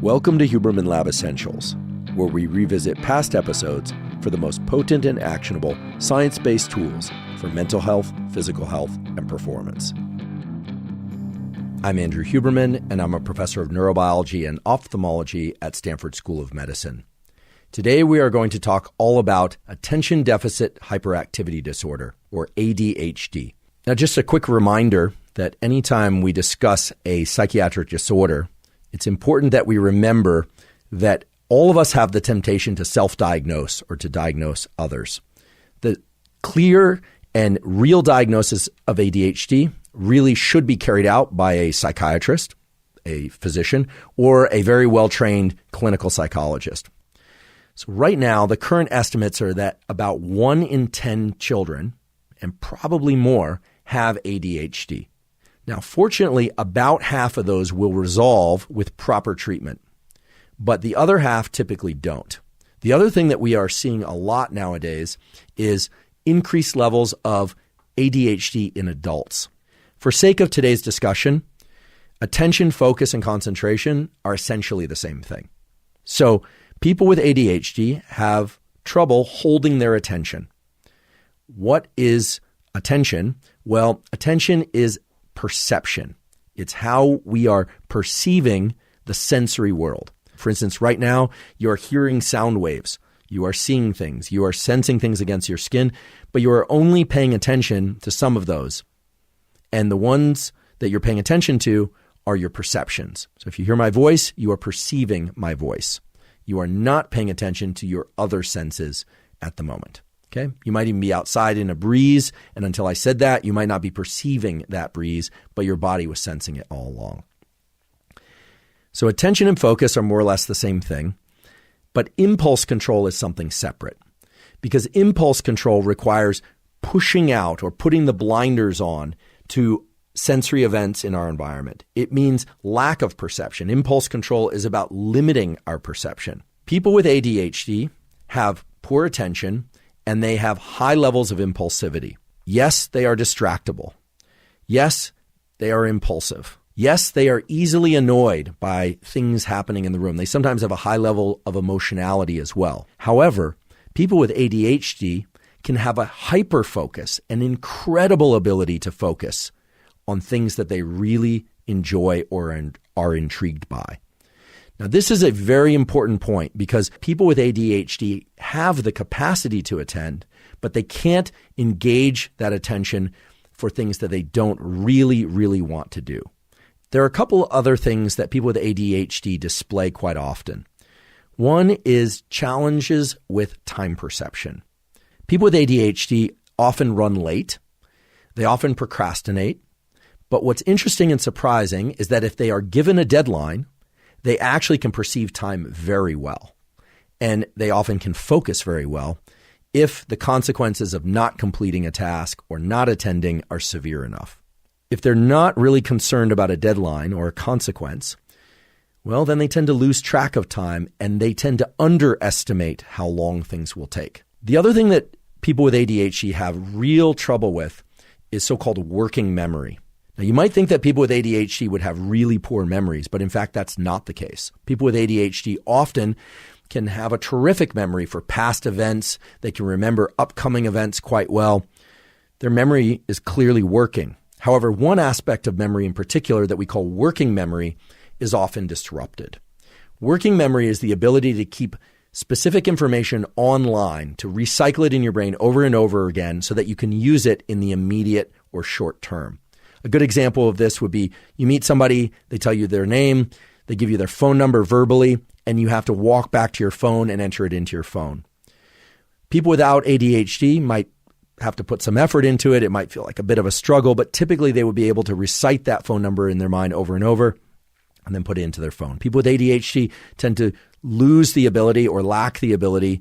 Welcome to Huberman Lab Essentials, where we revisit past episodes for the most potent and actionable science-based tools for mental health, physical health, and performance. I'm Andrew Huberman, and I'm a professor of neurobiology and ophthalmology at Stanford School of Medicine. Today, we are going to talk all about attention deficit hyperactivity disorder, or ADHD. Now, just a quick reminder that anytime we discuss a psychiatric disorder, it's important that we remember that all of us have the temptation to self-diagnose or to diagnose others. The clear and real diagnosis of ADHD really should be carried out by a psychiatrist, a physician, or a very well-trained clinical psychologist. So right now, the current estimates are that about 1 in 10 children, and probably more, have ADHD. Now, fortunately, about half of those will resolve with proper treatment, but the other half typically don't. The other thing that we are seeing a lot nowadays is increased levels of ADHD in adults. For sake of today's discussion, attention, focus, and concentration are essentially the same thing. So people with ADHD have trouble holding their attention. What is attention? Well, attention is perception. It's how we are perceiving the sensory world. For instance, right now, you're hearing sound waves. You are seeing things. You are sensing things against your skin, but you are only paying attention to some of those. And the ones that you're paying attention to are your perceptions. So if you hear my voice, you are perceiving my voice. You are not paying attention to your other senses at the moment. Okay? You might even be outside in a breeze, and until I said that, you might not be perceiving that breeze, but your body was sensing it all along. So attention and focus are more or less the same thing, but impulse control is something separate, because impulse control requires pushing out or putting the blinders on to sensory events in our environment. It means lack of perception. Impulse control is about limiting our perception. People with ADHD have poor attention, and they have high levels of impulsivity. Yes, they are distractible. Yes, they are impulsive. Yes, they are easily annoyed by things happening in the room. They sometimes have a high level of emotionality as well. However, people with ADHD can have a hyper-focus, an incredible ability to focus on things that they really enjoy or are intrigued by. Now, this is a very important point because people with ADHD have the capacity to attend, but they can't engage that attention for things that they don't really, really want to do. There are a couple other things that people with ADHD display quite often. One is challenges with time perception. People with ADHD often run late. They often procrastinate. But what's interesting and surprising is that if they are given a deadline, they actually can perceive time very well, and they often can focus very well if the consequences of not completing a task or not attending are severe enough. If they're not really concerned about a deadline or a consequence, well, then they tend to lose track of time, and they tend to underestimate how long things will take. The other thing that people with ADHD have real trouble with is so-called working memory. Now, you might think that people with ADHD would have really poor memories, but in fact, that's not the case. People with ADHD often can have a terrific memory for past events. They can remember upcoming events quite well. Their memory is clearly working. However, one aspect of memory in particular that we call working memory is often disrupted. Working memory is the ability to keep specific information online, to recycle it in your brain over and over again so that you can use it in the immediate or short term. A good example of this would be you meet somebody, they tell you their name, they give you their phone number verbally, and you have to walk back to your phone and enter it into your phone. People without ADHD might have to put some effort into it. It might feel like a bit of a struggle, but typically they would be able to recite that phone number in their mind over and over and then put it into their phone. People with ADHD tend to lose the ability or lack the ability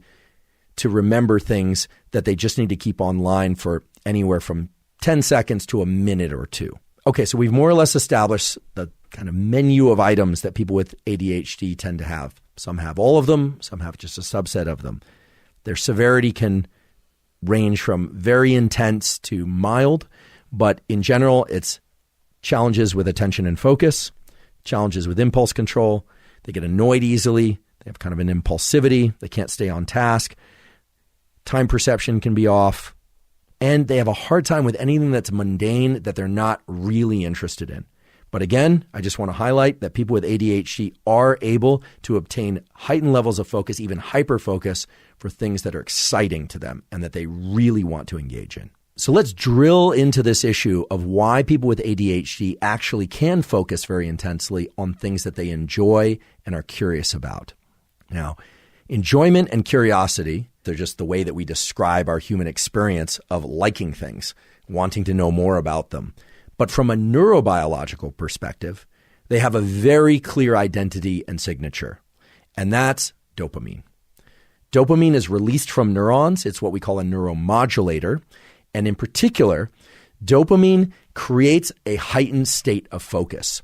to remember things that they just need to keep online for anywhere from 10 seconds to a minute or two. Okay, so we've more or less established the kind of menu of items that people with ADHD tend to have. Some have all of them, some have just a subset of them. Their severity can range from very intense to mild, but in general, it's challenges with attention and focus, challenges with impulse control. They get annoyed easily. They have kind of an impulsivity. They can't stay on task. Time perception can be off. And they have a hard time with anything that's mundane that they're not really interested in. But again, I just want to highlight that people with ADHD are able to obtain heightened levels of focus, even hyperfocus, for things that are exciting to them and that they really want to engage in. So let's drill into this issue of why people with ADHD actually can focus very intensely on things that they enjoy and are curious about. Now, enjoyment and curiosity, they're just the way that we describe our human experience of liking things, wanting to know more about them. But from a neurobiological perspective, they have a very clear identity and signature, and that's dopamine. Dopamine is released from neurons. It's what we call a neuromodulator. And in particular, dopamine creates a heightened state of focus.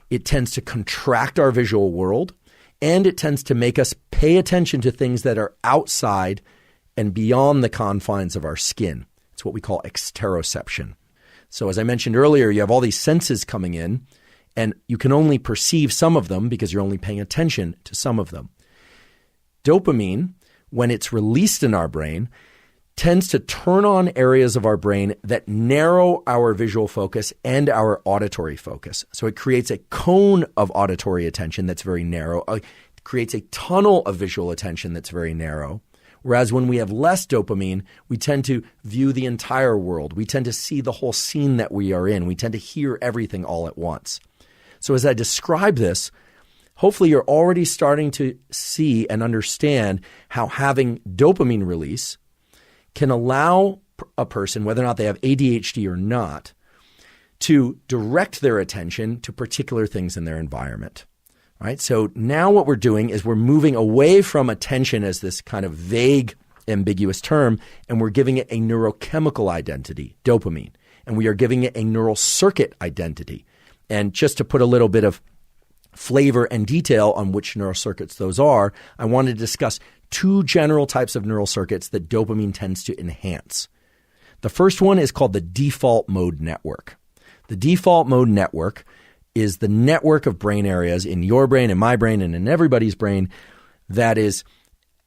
It tends to contract our visual world, and it tends to make us pay attention to things that are outside and beyond the confines of our skin. It's what we call exteroception. So as I mentioned earlier, you have all these senses coming in, and you can only perceive some of them because you're only paying attention to some of them. Dopamine, when it's released in our brain, tends to turn on areas of our brain that narrow our visual focus and our auditory focus. So it creates a cone of auditory attention that's very narrow. It creates a tunnel of visual attention that's very narrow. Whereas when we have less dopamine, we tend to view the entire world. We tend to see the whole scene that we are in. We tend to hear everything all at once. So as I describe this, hopefully you're already starting to see and understand how having dopamine release can allow a person, whether or not they have ADHD or not, to direct their attention to particular things in their environment. Right? So now what we're doing is we're moving away from attention as this kind of vague, ambiguous term, and we're giving it a neurochemical identity, dopamine, and we are giving it a neural circuit identity. And just to put a little bit of flavor and detail on which neural circuits those are, I want to discuss two general types of neural circuits that dopamine tends to enhance. The first one is called the default mode network. The default mode network is the network of brain areas in your brain, in my brain, and in everybody's brain that is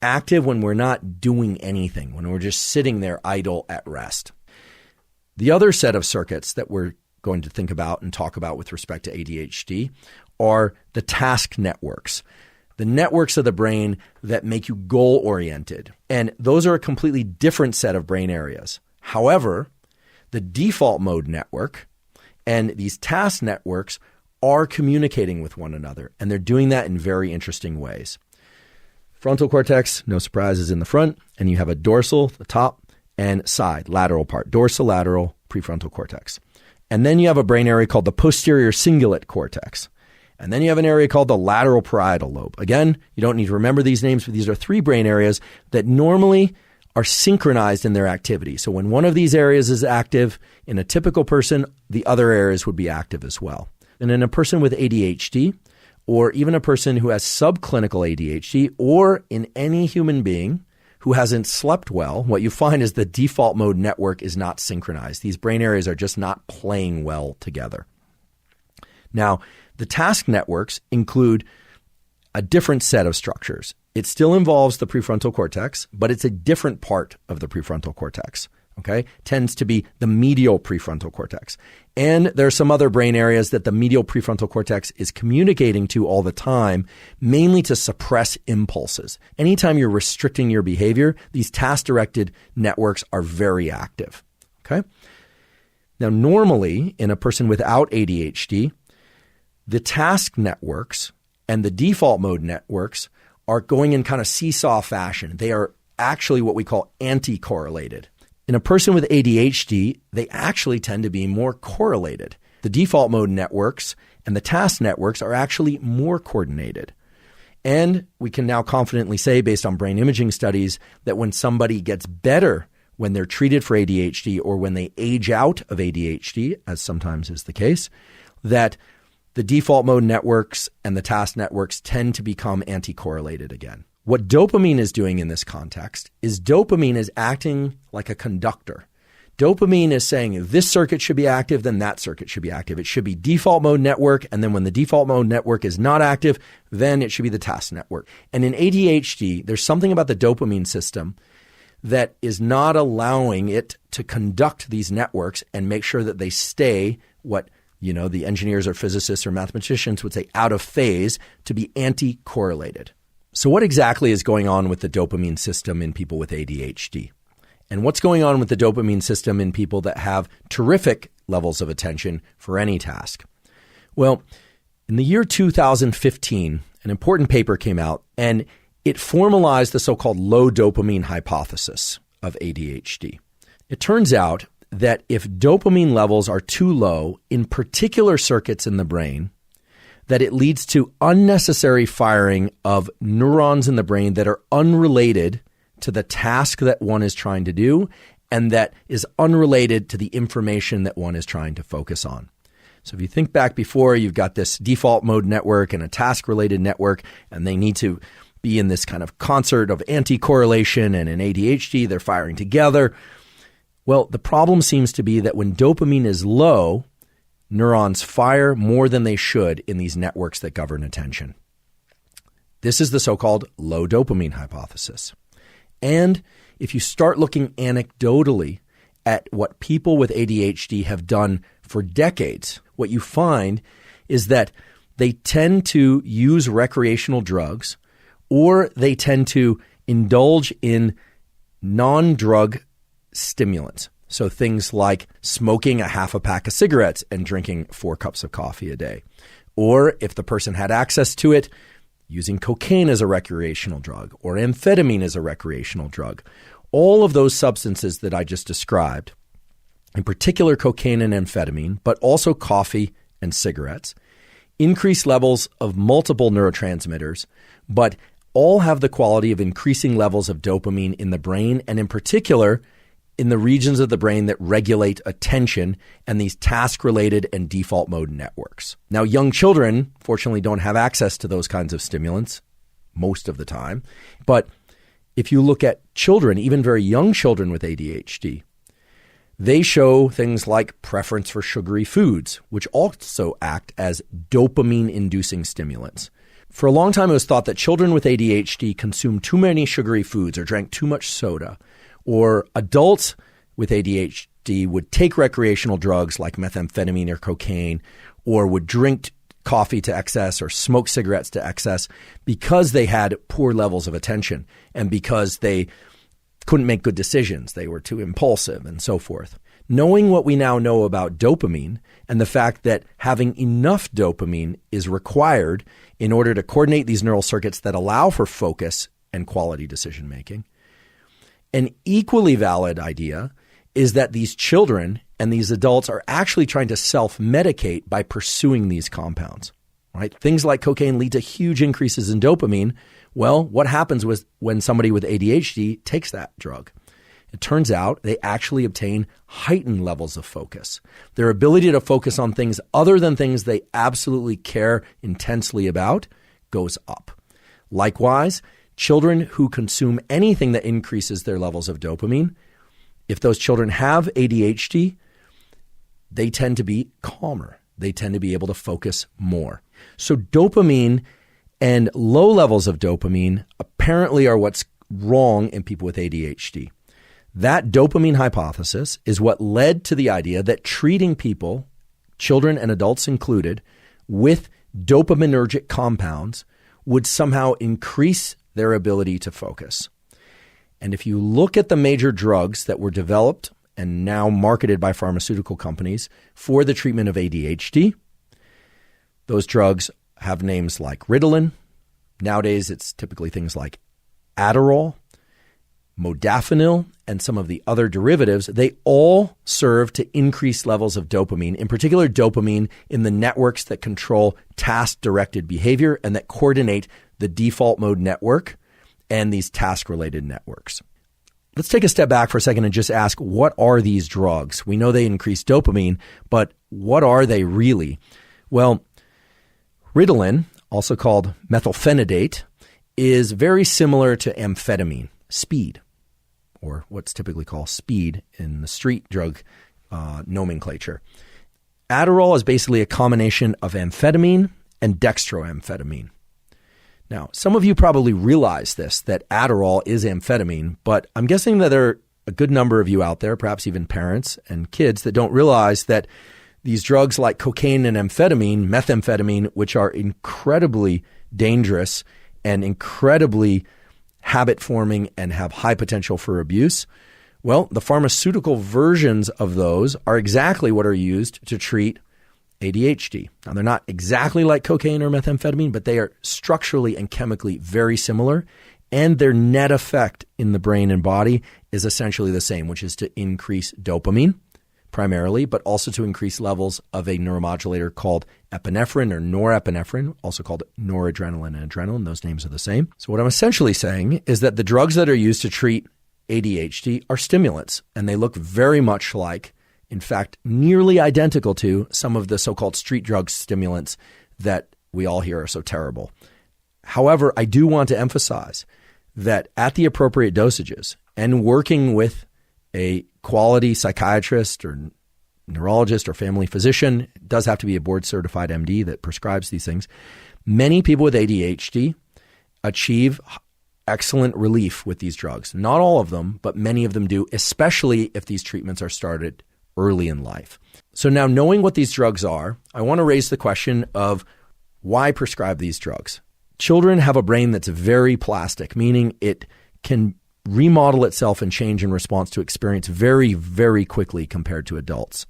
active when we're not doing anything, when we're just sitting there idle at rest. The other set of circuits that we're going to think about and talk about with respect to ADHD are the task networks, the networks of the brain that make you goal-oriented. And those are a completely different set of brain areas. However, the default mode network and these task networks are communicating with one another, and they're doing that in very interesting ways. Frontal cortex, no surprise, is in the front, and you have a dorsal, the top, and side, lateral part, dorsolateral prefrontal cortex. And then you have a brain area called the posterior cingulate cortex. And then you have an area called the lateral parietal lobe. Again, you don't need to remember these names, but these are three brain areas that normally are synchronized in their activity. So when one of these areas is active in a typical person, the other areas would be active as well. And in a person with ADHD, or even a person who has subclinical ADHD, or in any human being who hasn't slept well, what you find is the default mode network is not synchronized. These brain areas are just not playing well together. Now, the task networks include a different set of structures. It still involves the prefrontal cortex, but it's a different part of the prefrontal cortex. Okay, tends to be the medial prefrontal cortex. And there are some other brain areas that the medial prefrontal cortex is communicating to all the time, mainly to suppress impulses. Anytime you're restricting your behavior, these task-directed networks are very active. Okay? Now, normally, in a person without ADHD, the task networks and the default mode networks are going in kind of seesaw fashion. They are actually what we call anti-correlated. In a person with ADHD, they actually tend to be more correlated. The default mode networks and the task networks are actually more coordinated. And we can now confidently say, based on brain imaging studies, that when somebody gets better when they're treated for ADHD or when they age out of ADHD, as sometimes is the case, that the default mode networks and the task networks tend to become anti-correlated again. What dopamine is doing in this context is dopamine is acting like a conductor Dopamine is saying this circuit should be active, then that circuit should be active. It should be default mode network, and then when the default mode network is not active, then it should be the task network. And in ADHD, there's something about the dopamine system that is not allowing it to conduct these networks and make sure that they stay what the engineers or physicists or mathematicians would say out of phase, to be anti-correlated. So what exactly is going on with the dopamine system in people with ADHD? And what's going on with the dopamine system in people that have terrific levels of attention for any task? Well, in the year 2015, an important paper came out, and it formalized the so-called low dopamine hypothesis of ADHD. It turns out that if dopamine levels are too low in particular circuits in the brain, that it leads to unnecessary firing of neurons in the brain that are unrelated to the task that one is trying to do, and that is unrelated to the information that one is trying to focus on. So if you think back before, you've got this default mode network and a task-related network, and they need to be in this kind of concert of anti-correlation, and in ADHD, they're firing together. Well, the problem seems to be that when dopamine is low, neurons fire more than they should in these networks that govern attention. This is the so-called low dopamine hypothesis. And if you start looking anecdotally at what people with ADHD have done for decades, what you find is that they tend to use recreational drugs, or they tend to indulge in non-drug stimulants. So things like smoking a half a pack of cigarettes and drinking 4 cups of coffee a day. Or if the person had access to it, using cocaine as a recreational drug or amphetamine as a recreational drug. All of those substances that I just described, in particular cocaine and amphetamine, but also coffee and cigarettes, increase levels of multiple neurotransmitters, but all have the quality of increasing levels of dopamine in the brain, and in particular, in the regions of the brain that regulate attention and these task-related and default mode networks. Now, young children, fortunately, don't have access to those kinds of stimulants most of the time. But if you look at children, even very young children with ADHD, they show things like preference for sugary foods, which also act as dopamine-inducing stimulants. For a long time, it was thought that children with ADHD consumed too many sugary foods or drank too much soda, or adults with ADHD would take recreational drugs like methamphetamine or cocaine, or would drink coffee to excess or smoke cigarettes to excess because they had poor levels of attention and because they couldn't make good decisions. They were too impulsive and so forth. Knowing what we now know about dopamine and the fact that having enough dopamine is required in order to coordinate these neural circuits that allow for focus and quality decision making, an equally valid idea is that these children and these adults are actually trying to self-medicate by pursuing these compounds, right? Things like cocaine lead to huge increases in dopamine. Well, what happens when somebody with ADHD takes that drug? It turns out they actually obtain heightened levels of focus. Their ability to focus on things other than things they absolutely care intensely about goes up. Likewise, children who consume anything that increases their levels of dopamine, if those children have ADHD, they tend to be calmer. They tend to be able to focus more. So dopamine and low levels of dopamine apparently are what's wrong in people with ADHD. That dopamine hypothesis is what led to the idea that treating people, children and adults included, with dopaminergic compounds would somehow increase their ability to focus. And if you look at the major drugs that were developed and now marketed by pharmaceutical companies for the treatment of ADHD, those drugs have names like Ritalin. Nowadays, it's typically things like Adderall, modafinil, and some of the other derivatives. They all serve to increase levels of dopamine, in particular dopamine in the networks that control task-directed behavior and that coordinate the default mode network and these task-related networks. Let's take a step back for a second and just ask, what are these drugs? We know they increase dopamine, but what are they really? Well, Ritalin, also called methylphenidate, is very similar to amphetamine, speed, or what's typically called speed in the street drug nomenclature. Adderall is basically a combination of amphetamine and dextroamphetamine. Now, some of you probably realize this, that Adderall is amphetamine, but I'm guessing that there are a good number of you out there, perhaps even parents and kids, that don't realize that these drugs like cocaine and amphetamine, methamphetamine, which are incredibly dangerous and incredibly habit-forming and have high potential for abuse, well, the pharmaceutical versions of those are exactly what are used to treat ADHD. Now, they're not exactly like cocaine or methamphetamine, but they are structurally and chemically very similar, and their net effect in the brain and body is essentially the same, which is to increase dopamine primarily, but also to increase levels of a neuromodulator called epinephrine or norepinephrine, also called noradrenaline and adrenaline. Those names are the same. So what I'm essentially saying is that the drugs that are used to treat ADHD are stimulants, and they look very much like, in fact, nearly identical to some of the so-called street drug stimulants that we all hear are so terrible. However, I do want to emphasize that at the appropriate dosages and working with a quality psychiatrist or neurologist or family physician, it does have to be a board-certified MD that prescribes these things, many people with ADHD achieve excellent relief with these drugs. Not all of them, but many of them do, especially if these treatments are started early in life. So now, knowing what these drugs are, I want to raise the question of why prescribe these drugs. Children have a brain that's very plastic, meaning it can remodel itself and change in response to experience very, very quickly compared to adults.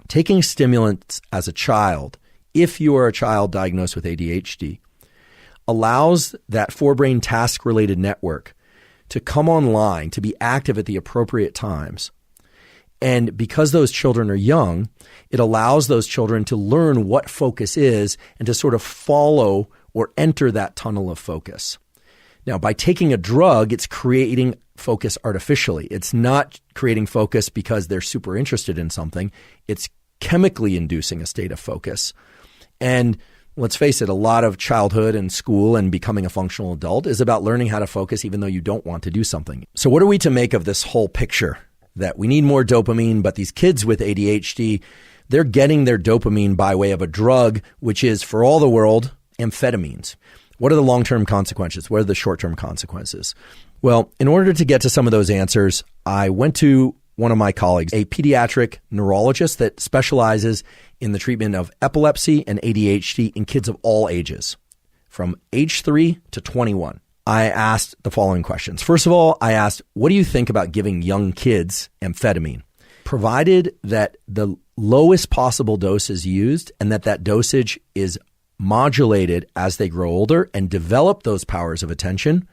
Taking stimulants as a child, if you are a child diagnosed with ADHD, allows that forebrain task-related network to come online, to be active at the appropriate times. And because those children are young, it allows those children to learn what focus is and to sort of follow or enter that tunnel of focus. Now, by taking a drug, it's creating focus artificially. It's not creating focus because they're super interested in something. It's chemically inducing a state of focus. And let's face it, a lot of childhood and school and becoming a functional adult is about learning how to focus even though you don't want to do something. So what are we to make of this whole picture? That we need more dopamine, but these kids with ADHD, they're getting their dopamine by way of a drug, which is, for all the world, amphetamines. What are the long-term consequences? What are the short-term consequences? Well, in order to get to some of those answers, I went to one of my colleagues, a pediatric neurologist that specializes in the treatment of epilepsy and ADHD in kids of all ages, from age 3 to 21. I asked the following questions. First of all, I asked, what do you think about giving young kids amphetamine, provided that the lowest possible dose is used and that dosage is modulated as they grow older and develop those powers of attention?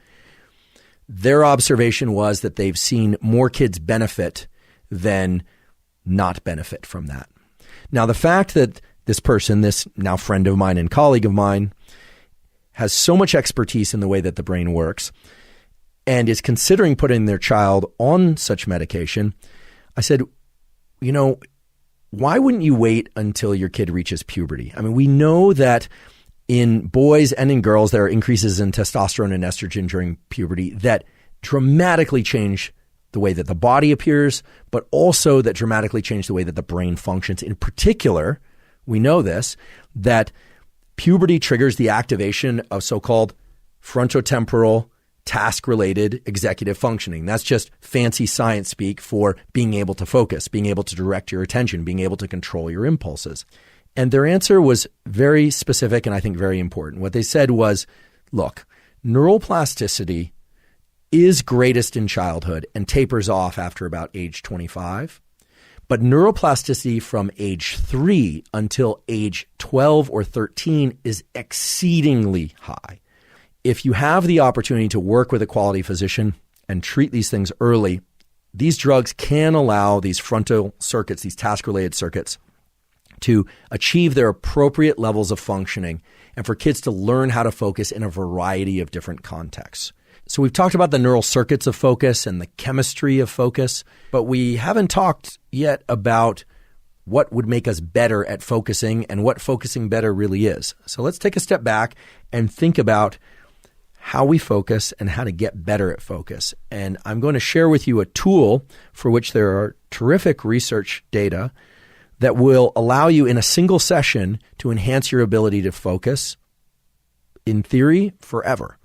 Their observation was that they've seen more kids benefit than not benefit from that. Now, the fact that this person, this now friend of mine and colleague of mine, has so much expertise in the way that the brain works and is considering putting their child on such medication, I said, why wouldn't you wait until your kid reaches puberty? I mean, we know that in boys and in girls, there are increases in testosterone and estrogen during puberty that dramatically change the way that the body appears, but also that dramatically change the way that the brain functions. In particular, we know this, that puberty triggers the activation of so-called frontotemporal task-related executive functioning. That's just fancy science speak for being able to focus, being able to direct your attention, being able to control your impulses. And their answer was very specific and I think very important. What they said was, look, neuroplasticity is greatest in childhood and tapers off after about age 25. But neuroplasticity from age 3 until age 12 or 13 is exceedingly high. If you have the opportunity to work with a quality physician and treat these things early, these drugs can allow these frontal circuits, these task-related circuits, to achieve their appropriate levels of functioning and for kids to learn how to focus in a variety of different contexts. So we've talked about the neural circuits of focus and the chemistry of focus, but we haven't talked yet about what would make us better at focusing and what focusing better really is. So let's take a step back and think about how we focus and how to get better at focus. And I'm going to share with you a tool for which there are terrific research data that will allow you in a single session to enhance your ability to focus, in theory, forever.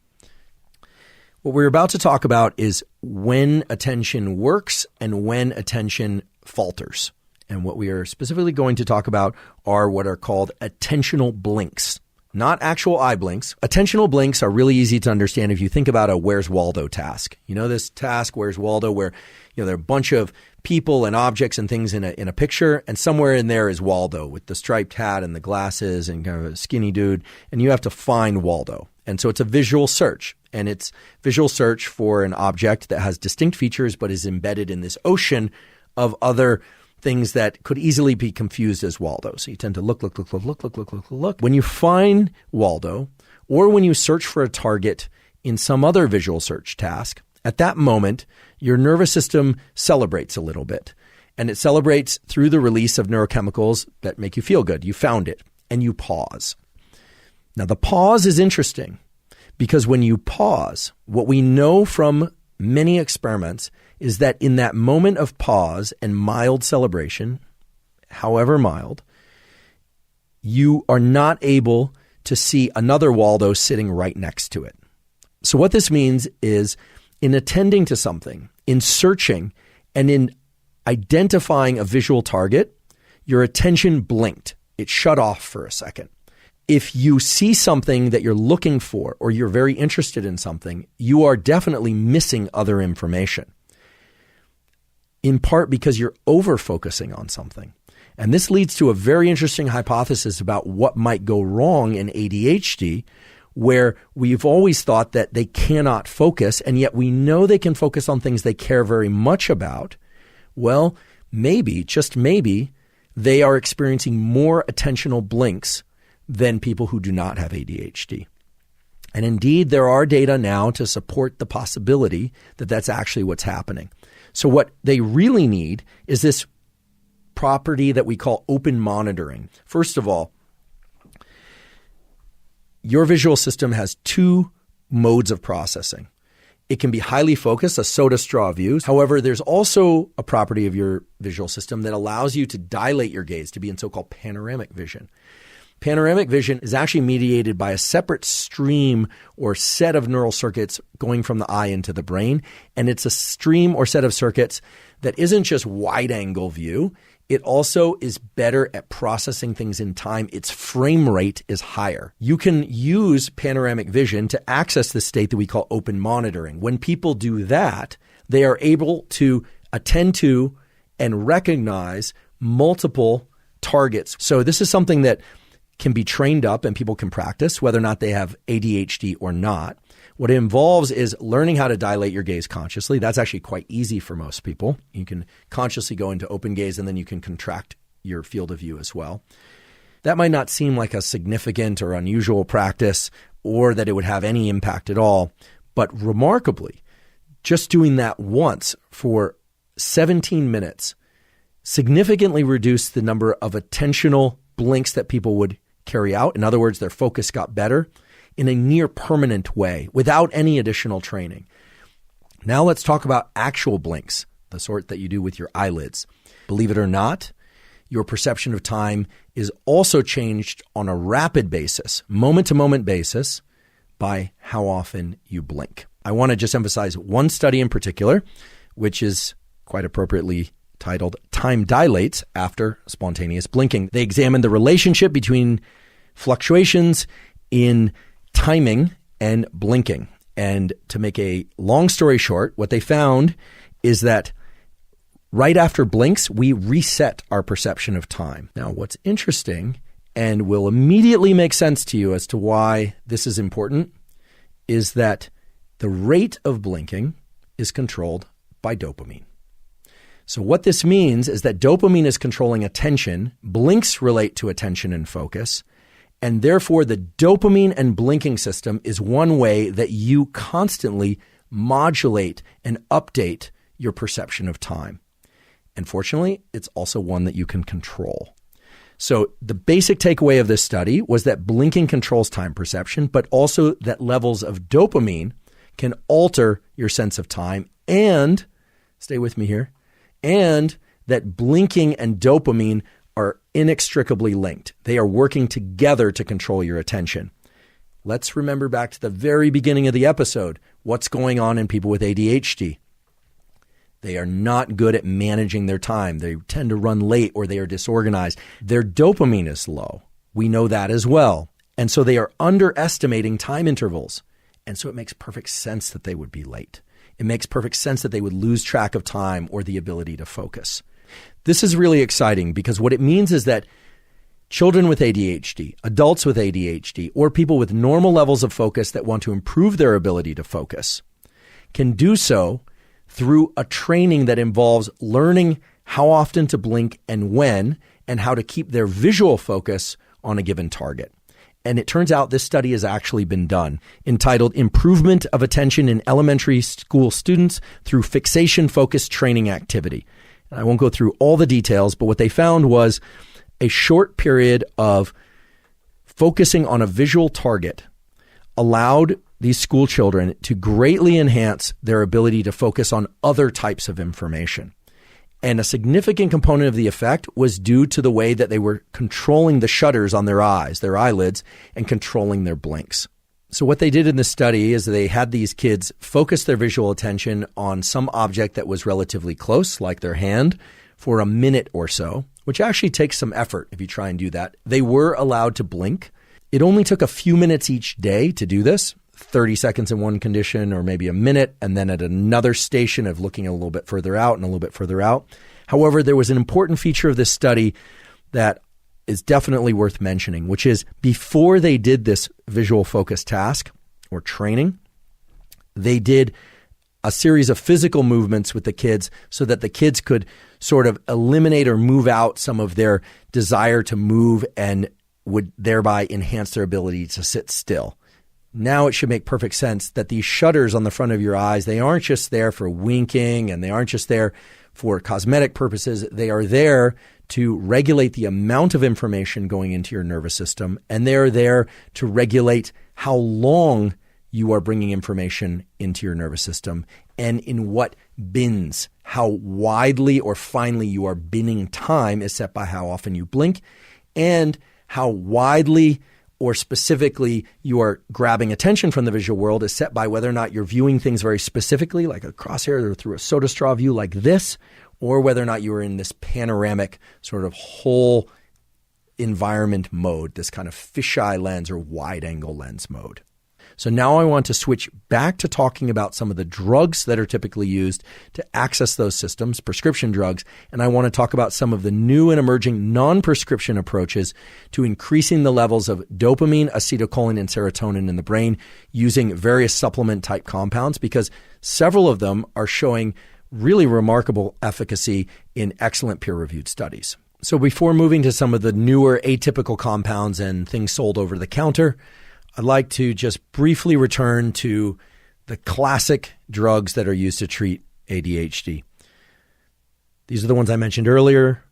What we're about to talk about is when attention works and when attention falters. And what we are specifically going to talk about are what are called attentional blinks. Not actual eye blinks. Attentional blinks are really easy to understand if you think about a Where's Waldo task. You know this task, Where's Waldo, where there are a bunch of people and objects and things in a picture, and somewhere in there is Waldo with the striped hat and the glasses and kind of a skinny dude, and you have to find Waldo. And so it's a visual search, and it's visual search for an object that has distinct features but is embedded in this ocean of other things that could easily be confused as Waldo. So you tend to look. When you find Waldo, or when you search for a target in some other visual search task, at that moment, your nervous system celebrates a little bit. And it celebrates through the release of neurochemicals that make you feel good. You found it, and you pause. Now, the pause is interesting because when you pause, what we know from many experiments is that in that moment of pause and mild celebration, however mild, you are not able to see another Waldo sitting right next to it. So what this means is in attending to something, in searching, and in identifying a visual target, your attention blinked. It shut off for a second. If you see something that you're looking for or you're very interested in something, you are definitely missing other information, in part because you're over-focusing on something. And this leads to a very interesting hypothesis about what might go wrong in ADHD, where we've always thought that they cannot focus, and yet we know they can focus on things they care very much about. Well, maybe, just maybe, they are experiencing more attentional blinks than people who do not have ADHD. And indeed, there are data now to support the possibility that that's actually what's happening. So what they really need is this property that we call open monitoring. First of all, your visual system has two modes of processing. It can be highly focused, a soda straw view. However, there's also a property of your visual system that allows you to dilate your gaze, to be in so-called panoramic vision. Panoramic vision is actually mediated by a separate stream or set of neural circuits going from the eye into the brain. And it's a stream or set of circuits that isn't just wide-angle view. It also is better at processing things in time. Its frame rate is higher. You can use panoramic vision to access the state that we call open monitoring. When people do that, they are able to attend to and recognize multiple targets. So this is something that can be trained up and people can practice, whether or not they have ADHD or not. What it involves is learning how to dilate your gaze consciously. That's actually quite easy for most people. You can consciously go into open gaze and then you can contract your field of view as well. That might not seem like a significant or unusual practice or that it would have any impact at all. But remarkably, just doing that once for 17 minutes significantly reduced the number of attentional blinks that people would carry out. In other words, their focus got better in a near permanent way without any additional training. Now let's talk about actual blinks, the sort that you do with your eyelids. Believe it or not, your perception of time is also changed on a rapid basis, moment-to-moment basis, by how often you blink. I want to just emphasize one study in particular, which is quite appropriately titled Time Dilates After Spontaneous Blinking. They examined the relationship between fluctuations in timing and blinking. And to make a long story short, what they found is that right after blinks, we reset our perception of time. Now, what's interesting and will immediately make sense to you as to why this is important is that the rate of blinking is controlled by dopamine. So what this means is that dopamine is controlling attention, blinks relate to attention and focus, and therefore the dopamine and blinking system is one way that you constantly modulate and update your perception of time. And fortunately, it's also one that you can control. So the basic takeaway of this study was that blinking controls time perception, but also that levels of dopamine can alter your sense of time, and, stay with me here, and that blinking and dopamine are inextricably linked. They are working together to control your attention. Let's remember back to the very beginning of the episode. What's going on in people with ADHD? They are not good at managing their time. They tend to run late or they are disorganized. Their dopamine is low. We know that as well. And so they are underestimating time intervals. And so it makes perfect sense that they would be late. It makes perfect sense that they would lose track of time or the ability to focus. This is really exciting because what it means is that children with ADHD, adults with ADHD, or people with normal levels of focus that want to improve their ability to focus can do so through a training that involves learning how often to blink and when, and how to keep their visual focus on a given target. And it turns out this study has actually been done, entitled Improvement of Attention in Elementary School Students Through Fixation-Focused Training Activity. And I won't go through all the details, but what they found was a short period of focusing on a visual target allowed these school children to greatly enhance their ability to focus on other types of information. And a significant component of the effect was due to the way that they were controlling the shutters on their eyes, their eyelids, and controlling their blinks. So what they did in this study is they had these kids focus their visual attention on some object that was relatively close, like their hand, for a minute or so, which actually takes some effort if you try and do that. They were allowed to blink. It only took a few minutes each day to do this, 30 seconds in one condition or maybe a minute, and then at another station of looking a little bit further out and a little bit further out. However, there was an important feature of this study that is definitely worth mentioning, which is before they did this visual focus task or training, they did a series of physical movements with the kids so that the kids could sort of eliminate or move out some of their desire to move and would thereby enhance their ability to sit still. Now it should make perfect sense that these shutters on the front of your eyes, they aren't just there for winking and they aren't just there for cosmetic purposes. They are there to regulate the amount of information going into your nervous system, and they're there to regulate how long you are bringing information into your nervous system and in what bins. How widely or finely you are binning time is set by how often you blink, and how widely or specifically you are grabbing attention from the visual world is set by whether or not you're viewing things very specifically, like a crosshair or through a soda straw view like this, or whether or not you are in this panoramic sort of whole environment mode, this kind of fisheye lens or wide angle lens mode. So now I want to switch back to talking about some of the drugs that are typically used to access those systems, prescription drugs, and I want to talk about some of the new and emerging non-prescription approaches to increasing the levels of dopamine, acetylcholine, and serotonin in the brain using various supplement-type compounds, because several of them are showing really remarkable efficacy in excellent peer-reviewed studies. So before moving to some of the newer atypical compounds and things sold over the counter, I'd like to just briefly return to the classic drugs that are used to treat ADHD. These are the ones I mentioned earlier: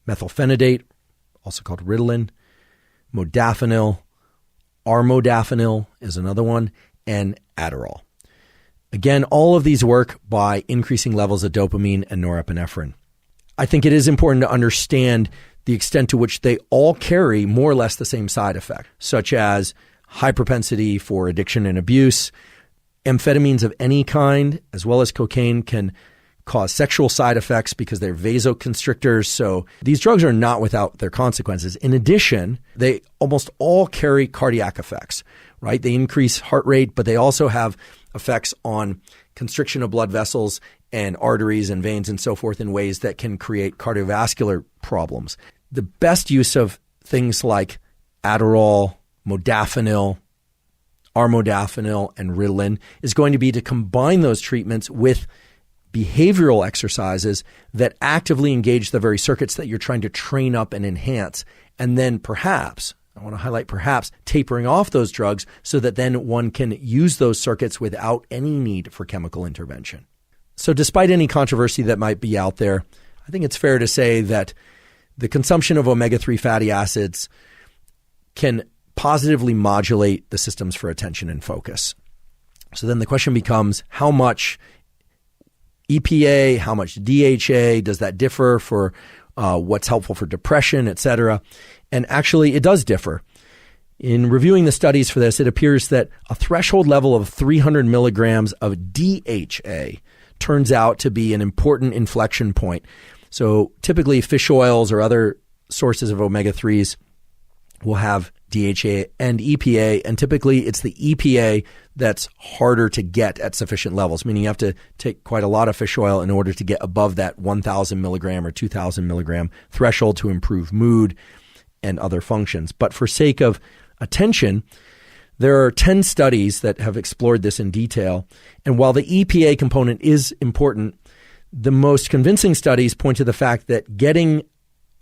methylphenidate, also called Ritalin, modafinil, armodafinil is another one, and Adderall. Again, all of these work by increasing levels of dopamine and norepinephrine. I think it is important to understand the extent to which they all carry more or less the same side effect, such as high propensity for addiction and abuse. Amphetamines of any kind, as well as cocaine, can cause sexual side effects because they're vasoconstrictors. So these drugs are not without their consequences. In addition, they almost all carry cardiac effects, right? They increase heart rate, but they also have effects on constriction of blood vessels and arteries and veins and so forth in ways that can create cardiovascular problems. The best use of things like Adderall, modafinil, armodafinil, and Ritalin is going to be to combine those treatments with behavioral exercises that actively engage the very circuits that you're trying to train up and enhance. And then perhaps, I want to highlight perhaps, tapering off those drugs so that then one can use those circuits without any need for chemical intervention. So despite any controversy that might be out there, I think it's fair to say that the consumption of omega-3 fatty acids can positively modulate the systems for attention and focus. So then the question becomes, how much EPA, how much DHA, does that differ for what's helpful for depression, et cetera? And actually, it does differ. In reviewing the studies for this, it appears that a threshold level of 300 milligrams of DHA turns out to be an important inflection point. So typically fish oils or other sources of omega-3s will have DHA and EPA, and typically it's the EPA that's harder to get at sufficient levels, meaning you have to take quite a lot of fish oil in order to get above that 1,000 milligram or 2,000 milligram threshold to improve mood and other functions. But for sake of attention, there are 10 studies that have explored this in detail. And while the EPA component is important, the most convincing studies point to the fact that getting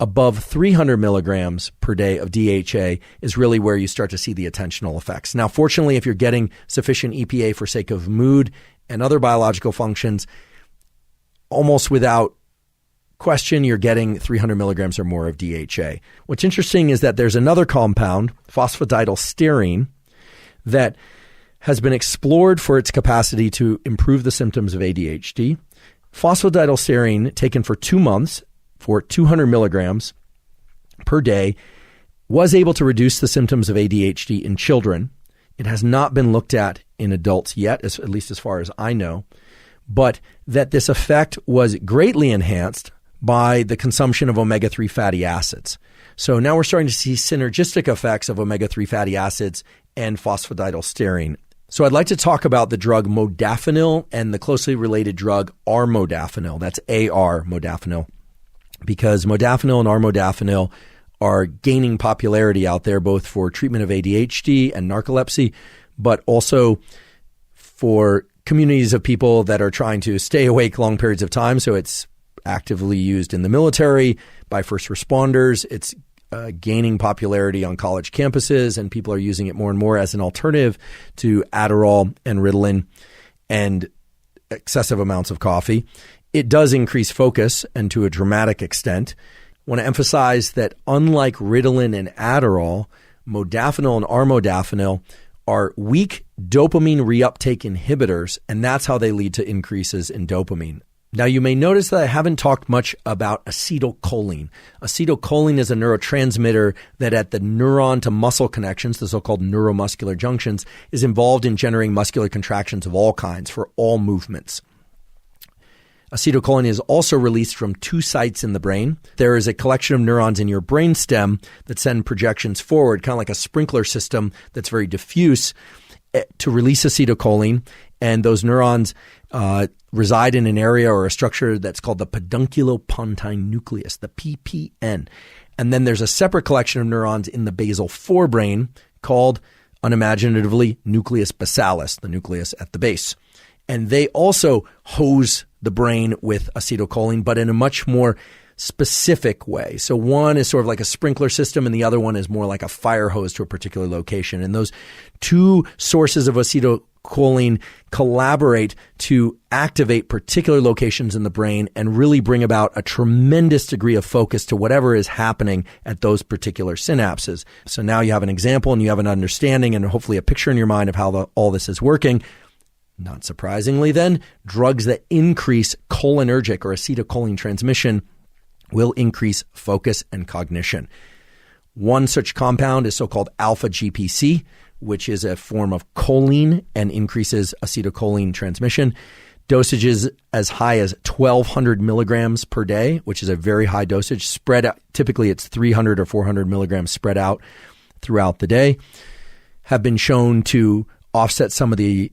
above 300 milligrams per day of DHA is really where you start to see the attentional effects. Now, fortunately, if you're getting sufficient EPA for sake of mood and other biological functions, almost without question, you're getting 300 milligrams or more of DHA. What's interesting is that there's another compound, phosphatidylserine, that has been explored for its capacity to improve the symptoms of ADHD. Phosphatidylserine, taken for 2 months for 200 milligrams per day, was able to reduce the symptoms of ADHD in children. It has not been looked at in adults yet, at least as far as I know, but that this effect was greatly enhanced by the consumption of omega-3 fatty acids. So now we're starting to see synergistic effects of omega-3 fatty acids and phosphatidylserine. So I'd like to talk about the drug modafinil and the closely related drug armodafinil. That's AR modafinil, because modafinil and armodafinil are gaining popularity out there, both for treatment of ADHD and narcolepsy, but also for communities of people that are trying to stay awake long periods of time. So it's actively used in the military, by first responders. It's gaining popularity on college campuses, and people are using it more and more as an alternative to Adderall and Ritalin and excessive amounts of coffee. It does increase focus, and to a dramatic extent. I want to emphasize that unlike Ritalin and Adderall, modafinil and armodafinil are weak dopamine reuptake inhibitors, and that's how they lead to increases in dopamine. Now, you may notice that I haven't talked much about acetylcholine. Acetylcholine is a neurotransmitter that at the neuron to muscle connections, the so-called neuromuscular junctions, is involved in generating muscular contractions of all kinds for all movements. Acetylcholine is also released from 2 sites in the brain. There is a collection of neurons in your brainstem that send projections forward, kind of like a sprinkler system that's very diffuse, to release acetylcholine. And those neurons reside in an area or a structure that's called the pedunculopontine nucleus, the PPN. And then there's a separate collection of neurons in the basal forebrain called, unimaginatively, nucleus basalis, the nucleus at the base. And they also hose the brain with acetylcholine, but in a much more specific way. So one is sort of like a sprinkler system, and the other one is more like a fire hose to a particular location. And those 2 sources of acetylcholine collaborate to activate particular locations in the brain and really bring about a tremendous degree of focus to whatever is happening at those particular synapses. So now you have an example and you have an understanding and hopefully a picture in your mind of how all this is working. Not surprisingly then, drugs that increase cholinergic or acetylcholine transmission will increase focus and cognition. One such compound is so-called alpha-GPC, which is a form of choline and increases acetylcholine transmission. Dosages as high as 1,200 milligrams per day, which is a very high dosage, spread out. Typically it's 300 or 400 milligrams spread out throughout the day, have been shown to offset some of the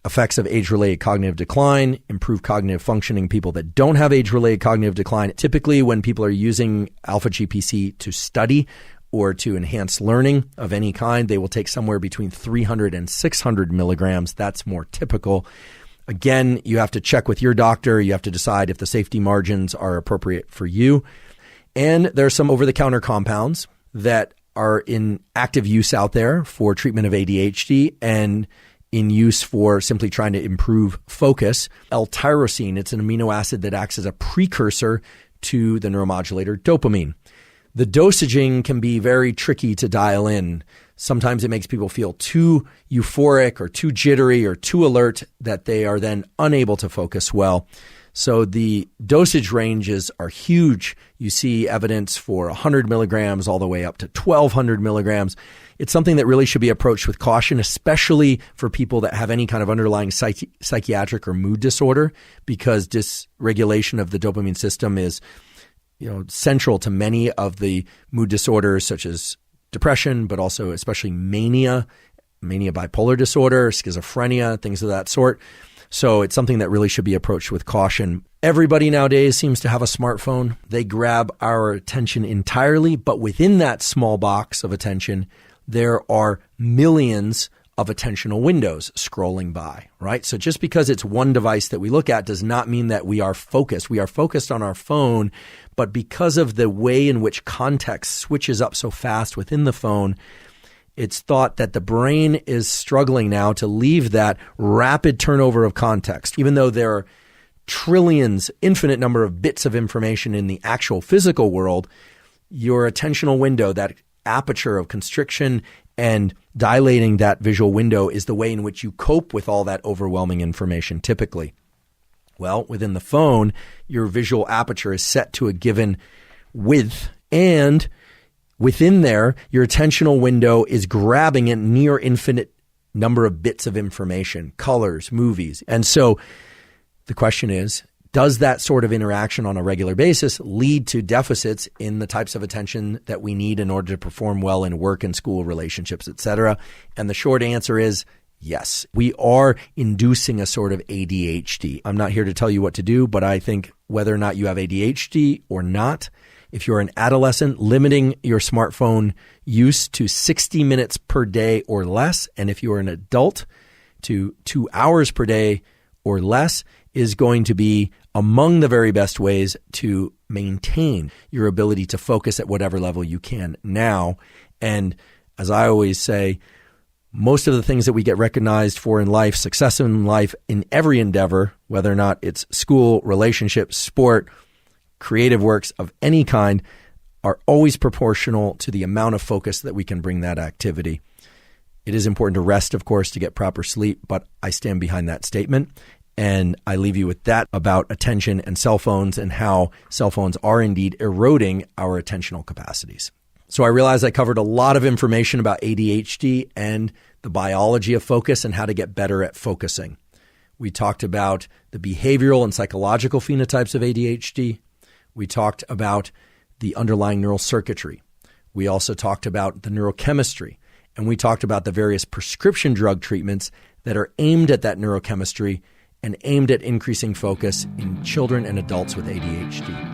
effects of age-related cognitive decline, improve cognitive functioning in people that don't have age-related cognitive decline. Typically, when people are using alpha-GPC to study or to enhance learning of any kind, they will take somewhere between 300 and 600 milligrams. That's more typical. Again, you have to check with your doctor. You have to decide if the safety margins are appropriate for you. And there are some over-the-counter compounds that are in active use out there for treatment of ADHD and in use for simply trying to improve focus. L-tyrosine, it's an amino acid that acts as a precursor to the neuromodulator dopamine. The dosaging can be very tricky to dial in. Sometimes it makes people feel too euphoric or too jittery or too alert that they are then unable to focus well. So the dosage ranges are huge. You see evidence for 100 milligrams all the way up to 1,200 milligrams. It's something that really should be approached with caution, especially for people that have any kind of underlying psychiatric or mood disorder, because dysregulation of the dopamine system is central to many of the mood disorders such as depression, but also especially mania bipolar disorder, schizophrenia, things of that sort. So it's something that really should be approached with caution. Everybody nowadays seems to have a smartphone. They grab our attention entirely, but within that small box of attention, there are millions of attentional windows scrolling by, right? So just because it's one device that we look at does not mean that we are focused. We are focused on our phone, but because of the way in which context switches up so fast within the phone, it's thought that the brain is struggling now to leave that rapid turnover of context. Even though there are trillions, infinite number of bits of information in the actual physical world, your attentional window, that aperture of constriction and dilating that visual window, is the way in which you cope with all that overwhelming information typically. Well, within the phone, your visual aperture is set to a given width, and within there, your attentional window is grabbing a near infinite number of bits of information, colors, movies. And so the question is, does that sort of interaction on a regular basis lead to deficits in the types of attention that we need in order to perform well in work and school relationships, et cetera? And the short answer is yes. We are inducing a sort of ADHD. I'm not here to tell you what to do, but I think whether or not you have ADHD or not, if you're an adolescent, limiting your smartphone use to 60 minutes per day or less, and if you're an adult, to 2 hours per day or less, is going to be among the very best ways to maintain your ability to focus at whatever level you can now. And as I always say, most of the things that we get recognized for in life, success in life, in every endeavor, whether or not it's school, relationships, sport, creative works of any kind, are always proportional to the amount of focus that we can bring that activity. It is important to rest, of course, to get proper sleep, but I stand behind that statement. And I leave you with that about attention and cell phones and how cell phones are indeed eroding our attentional capacities. So I realize I covered a lot of information about ADHD and the biology of focus and how to get better at focusing. We talked about the behavioral and psychological phenotypes of ADHD. We talked about the underlying neural circuitry. We also talked about the neurochemistry. And we talked about the various prescription drug treatments that are aimed at that neurochemistry and aimed at increasing focus in children and adults with ADHD.